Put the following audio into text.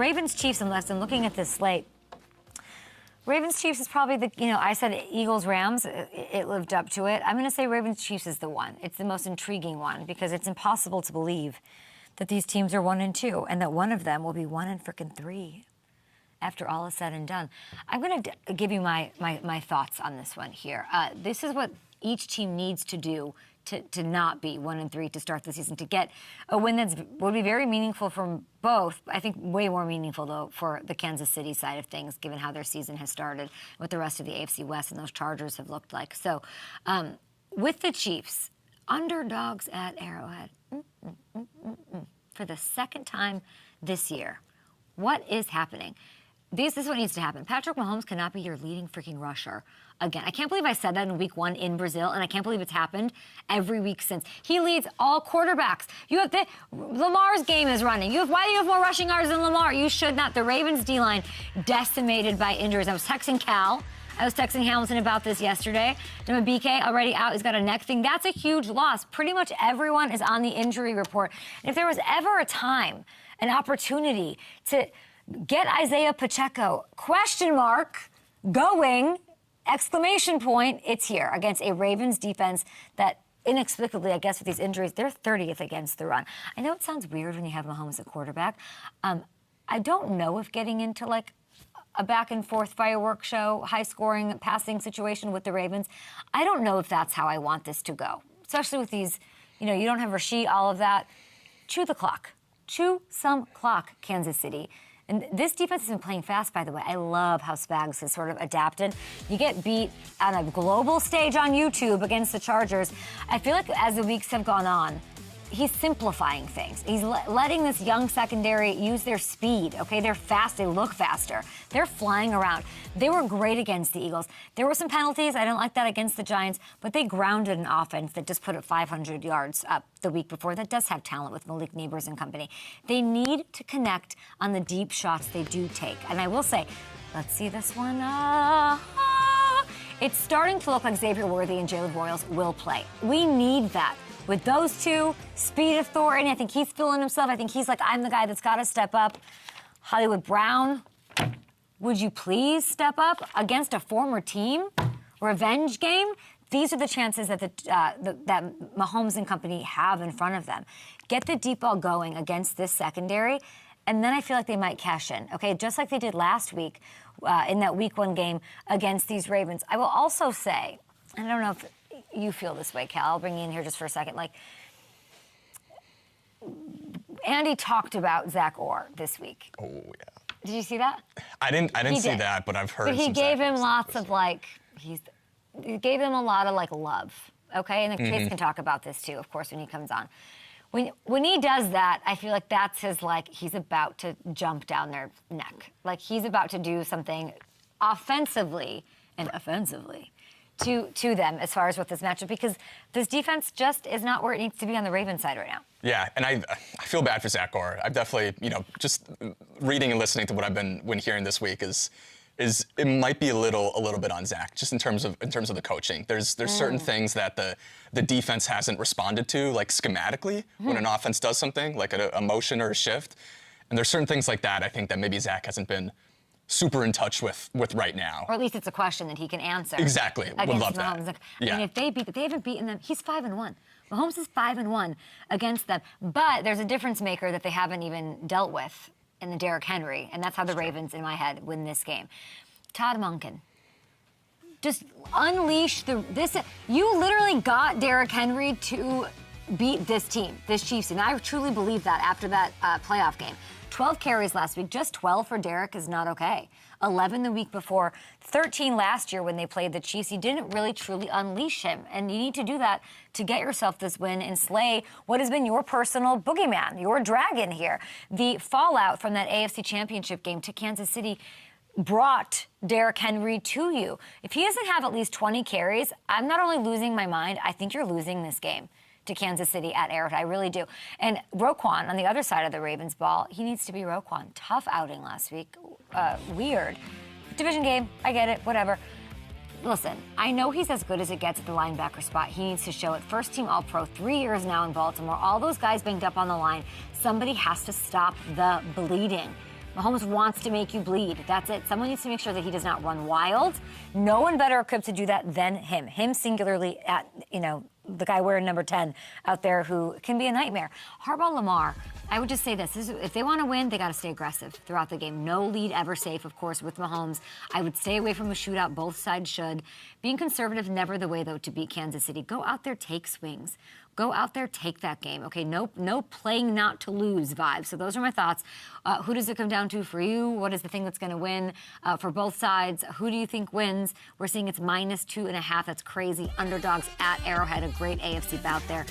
Ravens-Chiefs, unless I'm looking at this slate, Ravens-Chiefs is probably I said Eagles-Rams. It lived up to it. I'm going to say Ravens-Chiefs is the one. It's the most intriguing one because it's impossible to believe that these teams are 1-2 and that one of them will be 1-3 after all is said and done. I'm going to give you my thoughts on this one here. This is what each team needs to do to not be 1-3 to start the season, to get a win that would be very meaningful from both. I think way more meaningful, though, for the Kansas City side of things, given how their season has started, what the rest of the AFC West and those Chargers have looked like. So with the Chiefs, underdogs at Arrowhead, for the second time this year, what is happening? This is what needs to happen. Patrick Mahomes cannot be your leading freaking rusher again. I can't believe I said that in week 1 in Brazil, and I can't believe it's happened every week since. He leads all quarterbacks. Lamar's game is running. Why do you have more rushing yards than Lamar? You should not. The Ravens D-line decimated by injuries. I was texting Cal. I was texting Hamilton about this yesterday. BK already out. He's got a neck thing. That's a huge loss. Pretty much everyone is on the injury report. And if there was ever a time, an opportunity to get Isiah Pacheco, going, ! It's here against a Ravens defense that inexplicably, I guess with these injuries, they're 30th against the run. I know it sounds weird when you have Mahomes at quarterback. I don't know if getting into like a back-and-forth fireworks show, high-scoring passing situation with the Ravens, I don't know if that's how I want this to go, especially with these, you don't have Rasheed, all of that. Chew the clock. Chew some clock, Kansas City. And this defense has been playing fast, by the way. I love how Spags has sort of adapted. You get beat on a global stage on YouTube against the Chargers. I feel like as the weeks have gone on, he's simplifying things. He's letting this young secondary use their speed, okay? They're fast. They look faster. They're flying around. They were great against the Eagles. There were some penalties. I didn't like that against the Giants, but they grounded an offense that just put up 500 yards up the week before. That does have talent with Malik Neighbors and company. They need to connect on the deep shots they do take. And I will say, let's see this one. It's starting to look like Xavier Worthy and Jalen Royals will play. We need that. With those two, speed, authority, I think he's feeling himself. I think he's like, I'm the guy that's got to step up. Hollywood Brown, would you please step up against a former team? Revenge game? These are the chances that that Mahomes and company have in front of them. Get the deep ball going against this secondary, and then I feel like they might cash in, okay? Just like they did last week in that Week 1 game against these Ravens. I will also say, I don't know if you feel this way, Cal. I'll bring you in here just for a second. Like, Andy talked about Zach Orr this week. Oh, yeah. Did you see that? I didn't see that, but I've heard. But he gave him lots of he gave him a lot of love. Okay, and the kids can talk about this too, of course, when he comes on. When he does that, I feel like that's his he's about to jump down their neck. Like he's about to do something offensively and offensively to them as far as with this matchup, because this defense just is not where it needs to be on the Ravens side right now. Yeah, and I feel bad for Zach Orr. I've definitely, just reading and listening to what I've been hearing this week is it might be a little bit on Zach, just in terms of the coaching. There's certain things that the defense hasn't responded to, like schematically, when an offense does something, like a motion or a shift. And there's certain things like that I think that maybe Zach hasn't been super in touch with right now. Or at least it's a question that he can answer. Exactly. Would love Mahomes. that. I mean, if they haven't beaten them, he's 5-1. Mahomes is 5-1 against them. But there's a difference maker that they haven't even dealt with in the Derrick Henry, and that's how the Ravens, in my head, win this game. Todd Monken. Just unleash this. You literally got Derrick Henry to beat this team, this Chiefs team. I truly believe that after that playoff game. 12 carries last week. Just 12 for Derrick is not okay. 11 the week before. 13 last year when they played the Chiefs. You didn't really truly unleash him. And you need to do that to get yourself this win and slay what has been your personal boogeyman, your dragon here. The fallout from that AFC Championship game to Kansas City brought Derrick Henry to you. If he doesn't have at least 20 carries, I'm not only losing my mind, I think you're losing this game to Kansas City at Arrowhead. I really do. And Roquan, on the other side of the Ravens ball, he needs to be Roquan. Tough outing last week. Weird. Division game, I get it, whatever. Listen, I know he's as good as it gets at the linebacker spot. He needs to show it. First team All-Pro, 3 years now in Baltimore. All those guys banged up on the line. Somebody has to stop the bleeding. Mahomes wants to make you bleed. That's it. Someone needs to make sure that he does not run wild. No one better equipped to do that than him. Him singularly at, the guy wearing number 10 out there who can be a nightmare. Harbaugh, Lamar, I would just say this. If they want to win, they got to stay aggressive throughout the game. No lead ever safe, of course, with Mahomes. I would stay away from a shootout. Both sides should. Being conservative, never the way, though, to beat Kansas City. Go out there, take swings. Go out there, take that game. Okay, no playing not to lose vibes. So those are my thoughts. Who does it come down to for you? What is the thing that's going to win for both sides? Who do you think wins? We're seeing it's -2.5. That's crazy. Underdogs at Arrowhead, a great AFC bout there.